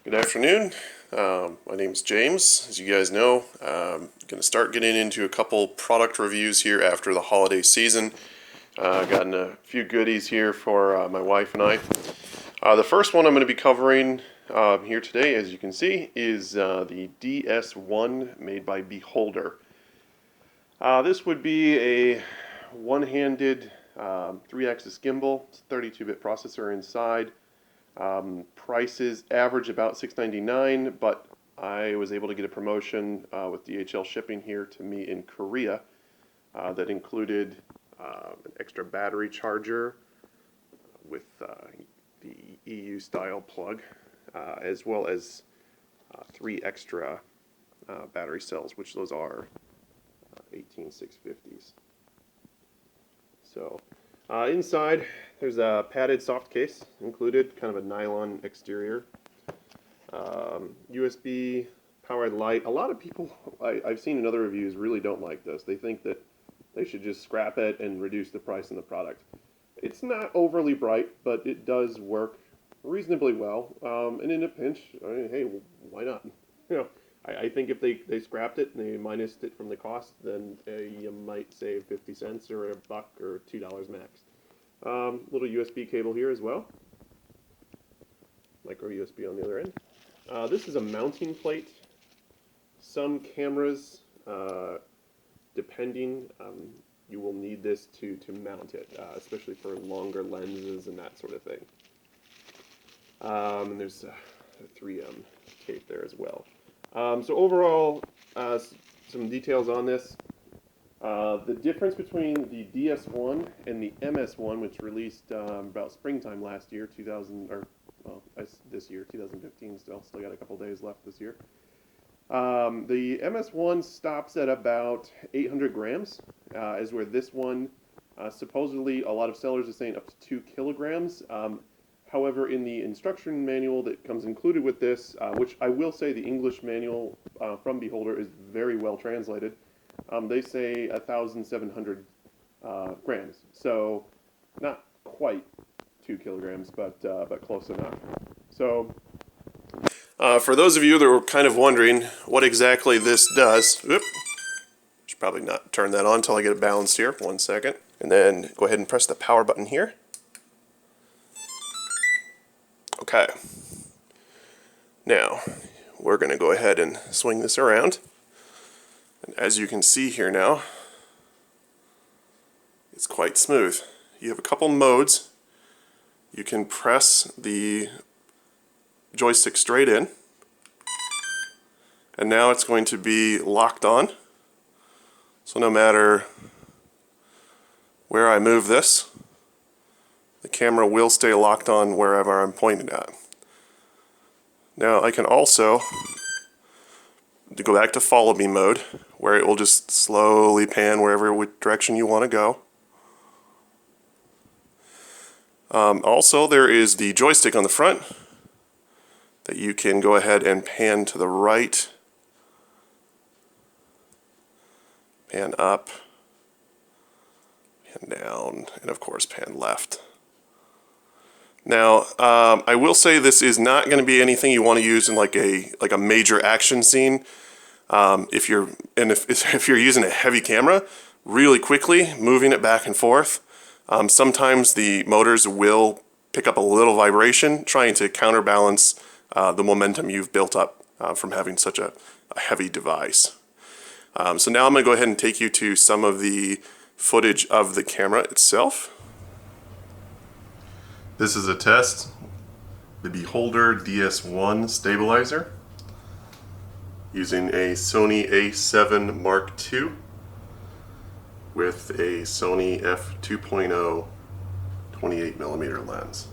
Good afternoon. My name's James. As you guys know, I'm going to start getting into a couple product reviews here after the holiday season. Gotten a few goodies here for my wife and I. The first one I'm going to be covering here today, as you can see, is the DS1 made by Beholder. This would be a one-handed 3-axis gimbal, 32-bit processor inside. Prices average about $6.99, but I was able to get a promotion with DHL shipping here to me in Korea that included an extra battery charger with the EU style plug, as well as 3 extra battery cells, which those are 18650s. So inside, there's a padded soft case included, kind of a nylon exterior. USB powered light. A lot of people I've seen in other reviews really don't like this. They think that they should just scrap it and reduce the price of the product. It's not overly bright, but it does work reasonably well. And in a pinch, I mean, hey, why not? I think if they scrapped it and they minused it from the cost, then you might save 50 cents or $1 or $2 max. Little USB cable here as well. Micro USB on the other end. This is a mounting plate. Some cameras, depending, you will need this to mount it, especially for longer lenses and that sort of thing. And there's a 3M tape there as well. So overall, some details on this. The difference between the DS1 and the MS1, which released about springtime last year, this year, 2015 still got a couple days left this year. The MS1 stops at about 800 grams, as where this one, supposedly a lot of sellers are saying up to 2 kilograms. However, in the instruction manual that comes included with this, which I will say the English manual from Beholder is very well translated, they say 1,700 grams. So not quite 2 kilograms, but close enough. So for those of you that were kind of wondering what exactly this does, should probably not turn that on until I get it balanced here. 1 second. And then go ahead and press the power button here. Okay, now we're going to go ahead and swing this around, and as you can see here now, it's quite smooth. You have a couple modes. You can press the joystick straight in, and now it's going to be locked on, so no matter where I move this, the camera will stay locked on wherever I'm pointing at. Now I can also go back to follow me mode, where it will just slowly pan wherever direction you want to go. Also, there is the joystick on the front that you can go ahead and pan to the right, pan up, pan down, and of course pan left. Now, I will say this is not going to be anything you want to use in like a major action scene. If you're using a heavy camera, really quickly moving it back and forth. Sometimes the motors will pick up a little vibration, trying to counterbalance the momentum you've built up from having such a heavy device. So now I'm going to go ahead and take you to some of the footage of the camera itself. This is a test, the Beholder DS1 stabilizer, using a Sony A7 II with a Sony f2.0 28mm lens.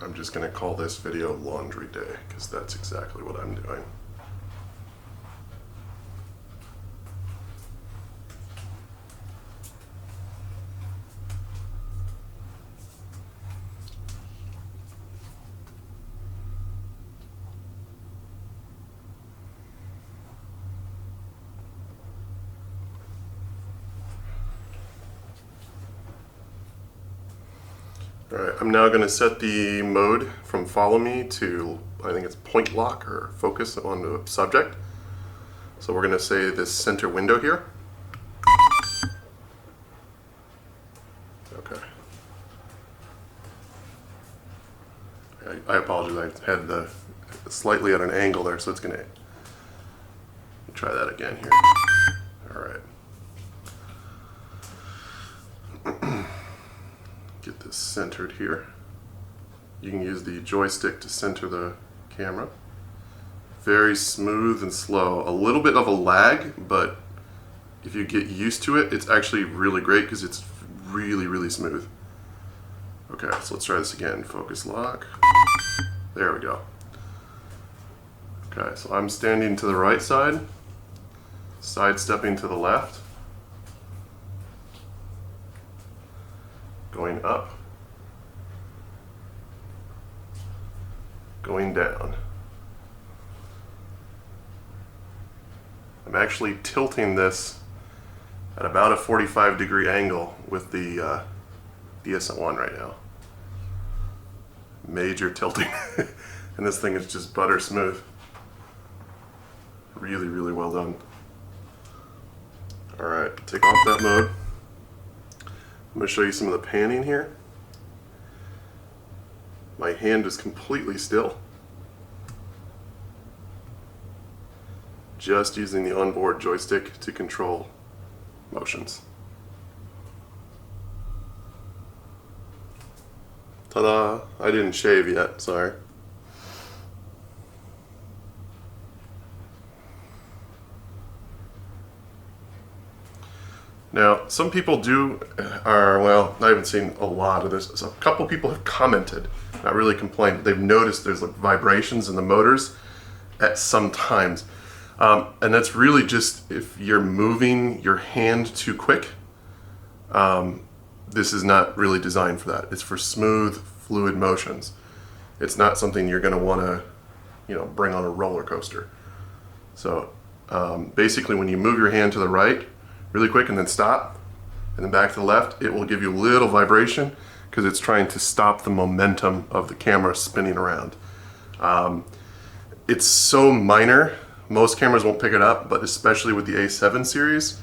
I'm just going to call this video Laundry Day, because that's exactly what I'm doing. Alright, I'm now going to set the mode from follow me to, I think it's point lock or focus on the subject. So we're going to say this center window here. Okay. I apologize, I had the slightly at an angle there, so it's going to try that again here. Alright. Get this centered here. You can use the joystick to center the camera. Very smooth and slow. A little bit of a lag, but if you get used to it, it's actually really great because it's really, really smooth. Okay, so let's try this again. Focus lock. There we go. Okay, so I'm standing to the right side, sidestepping to the left, going up, going down. I'm actually tilting this at about a 45-degree angle with the DS1 right now. Major tilting. And this thing is just butter smooth. Really, really well done. Alright, take off that mode. I'm going to show you some of the panning here. My hand is completely still. Just using the onboard joystick to control motions. Ta-da! I didn't shave yet, sorry. Now, some people well, I haven't seen a lot of this. So a couple people have commented, not really complained. They've noticed there's like vibrations in the motors at some times. And that's really just if you're moving your hand too quick. This is not really designed for that. It's for smooth, fluid motions. It's not something you're going to want to, bring on a roller coaster. So basically when you move your hand to the right really quick and then stop, and then back to the left, it will give you a little vibration because it's trying to stop the momentum of the camera spinning around. It's so minor, most cameras won't pick it up, but especially with the A7 series,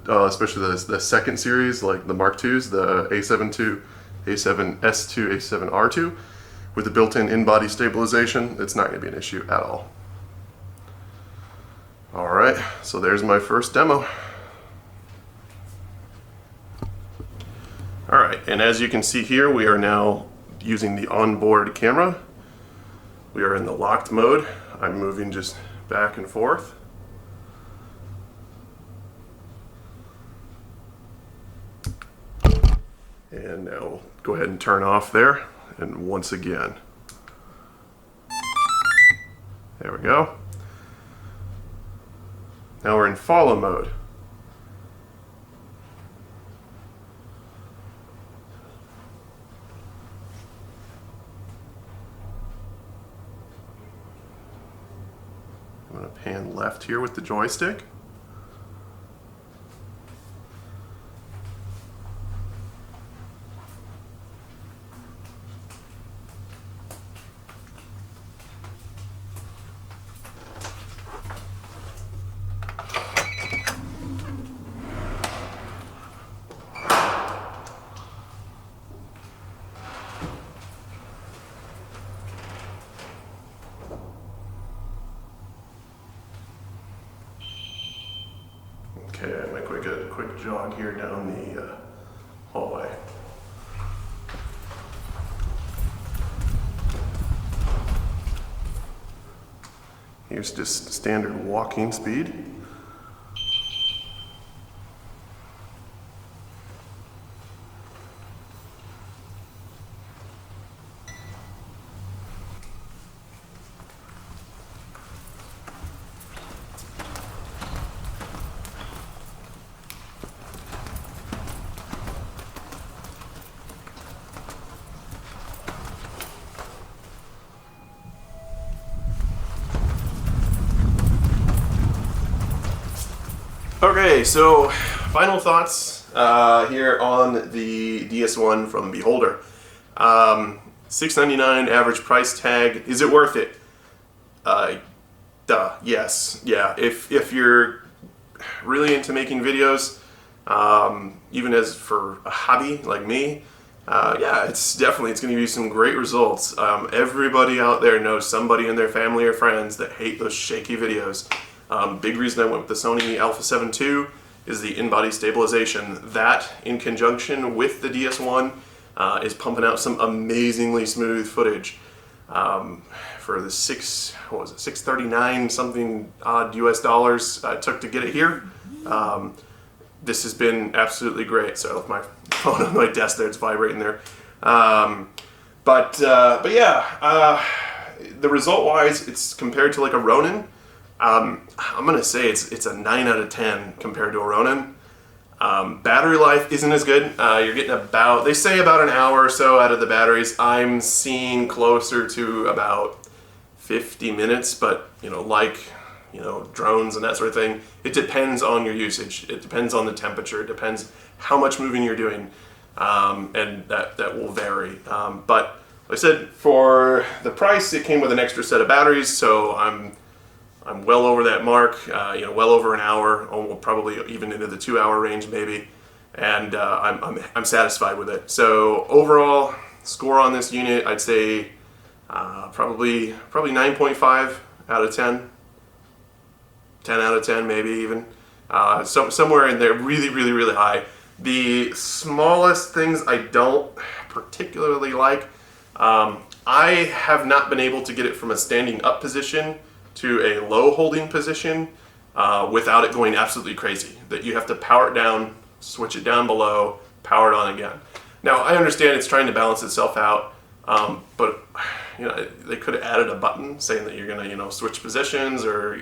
especially the second series, like the Mark IIs, the A7 II, A7S II, A7R II, with the built-in in-body stabilization, it's not going to be an issue at all. Alright, so there's my first demo. Alright, and as you can see here, we are now using the onboard camera. We are in the locked mode. I'm moving just back and forth. And now we'll go ahead and turn off there, and once again. There we go. Now we're in follow mode. I'm going to pan left here with the joystick. Okay, I might get a quick jog here down the hallway. Here's just standard walking speed. Okay, so final thoughts here on the DS1 from Beholder. $699 average price tag. Is it worth it? Yes. Yeah. If you're really into making videos, even as for a hobby like me, yeah, it's going to give you some great results. Everybody out there knows somebody in their family or friends that hate those shaky videos. Big reason I went with the Sony A7 II is the in-body stabilization. That, in conjunction with the DS1, is pumping out some amazingly smooth footage. For the $639 something odd US dollars it took to get it here. This has been absolutely great. So I left my phone on my desk there; it's vibrating there. But yeah, the result-wise, it's compared to like a Ronin. I'm gonna say it's a 9 out of 10 compared to a Ronin. Battery life isn't as good. You're getting about, they say about an hour or so out of the batteries. I'm seeing closer to about 50 minutes, but drones and that sort of thing, it depends on your usage. It depends on the temperature. It depends how much moving you're doing, and that will vary. But like I said, for the price, it came with an extra set of batteries, so I'm well over that mark, well over an hour, probably even into the 2-hour range maybe, and I'm satisfied with it. So overall score on this unit, I'd say probably 9.5 out of 10, 10 out of 10 maybe even, somewhere in there, really, really, really high. The smallest things I don't particularly like, I have not been able to get it from a standing up position to a low holding position without it going absolutely crazy. That you have to power it down, switch it down below, power it on again. Now I understand it's trying to balance itself out, but they could have added a button saying that you're gonna switch positions, or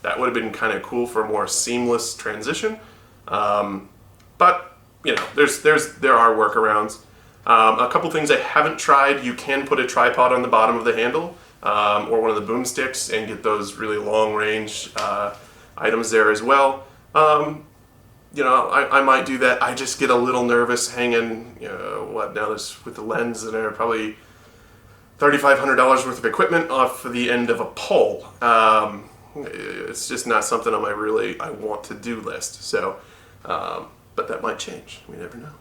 that would have been kind of cool for a more seamless transition. But there are workarounds. A couple things I haven't tried. You can put a tripod on the bottom of the handle, or one of the boomsticks, and get those really long range items there as well. I might do that. I just get a little nervous hanging, with the lens that are probably $3,500 worth of equipment off the end of a pole. It's just not something on my I want to do list. So, but that might change. We never know.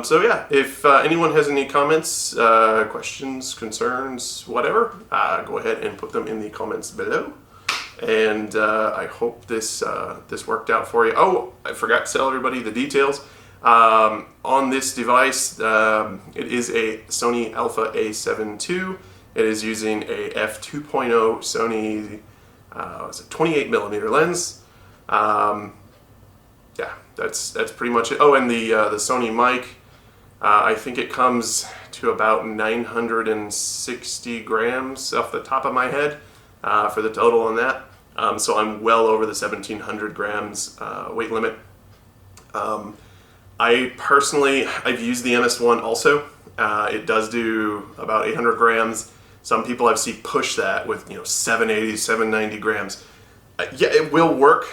So yeah, if anyone has any comments, questions, concerns, whatever, go ahead and put them in the comments below. And I hope this worked out for you. Oh, I forgot to tell everybody the details. On this device, it is a Sony Alpha A7 II. It is using a f2.0 Sony 28mm lens. Yeah, that's pretty much it. Oh, and the Sony mic, I think it comes to about 960 grams off the top of my head for the total on that. So I'm well over the 1,700 grams weight limit. I've used the MS1 also. It does do about 800 grams. Some people I've seen push that with 780, 790 grams. Yeah, it will work,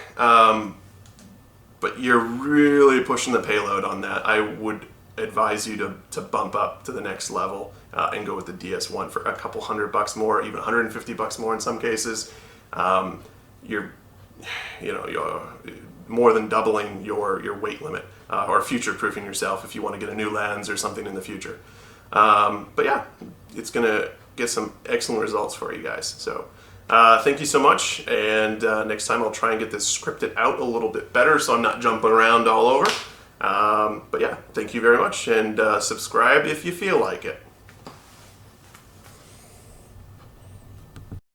but you're really pushing the payload on that. I would advise you to bump up to the next level and go with the DS1 for a couple $100 more, even $150 more in some cases. You're more than doubling your weight limit, or future-proofing yourself if you want to get a new lens or something in the future. But yeah, it's gonna get some excellent results for you guys. So thank you so much, and next time I'll try and get this scripted out a little bit better so I'm not jumping around all over. But yeah, thank you very much, and subscribe if you feel like it.